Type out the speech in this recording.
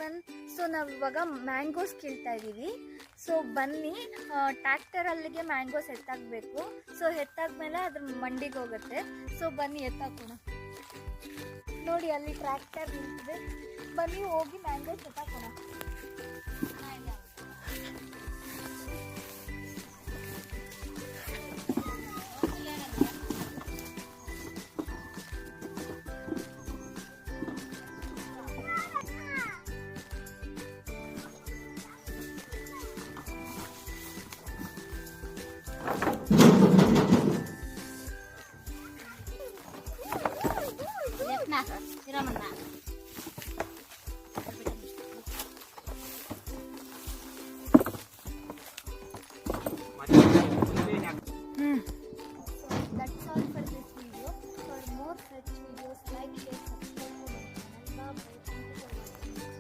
Everyone. So ನಾವು ಇವಾಗ mangoes ಕೀಳ್ತಾ ಇದ್ದೀವಿ. ಸೊ ಬನ್ನಿ, ಟ್ರ್ಯಾಕ್ಟರ್ ಅಲ್ಲಿಗೆ ಮ್ಯಾಂಗೋಸ್ ಎತ್ತಾಕಬೇಕು. ಸೊ ಎತ್ತಾದ್ಮೇಲೆ ಅದ್ರ ಮಂಡಿಗೆ ಹೋಗುತ್ತೆ. ಸೊ ಬನ್ನಿ ಎತ್ತಾಕೋಣ. ನೋಡಿ ಅಲ್ಲಿ ಟ್ರ್ಯಾಕ್ಟರ್ ನಿಂತಿದೆ. ಬನ್ನಿ ಹೋಗಿ ಮ್ಯಾಂಗೋಸ್ ಎತ್ತಾಕೋಣ.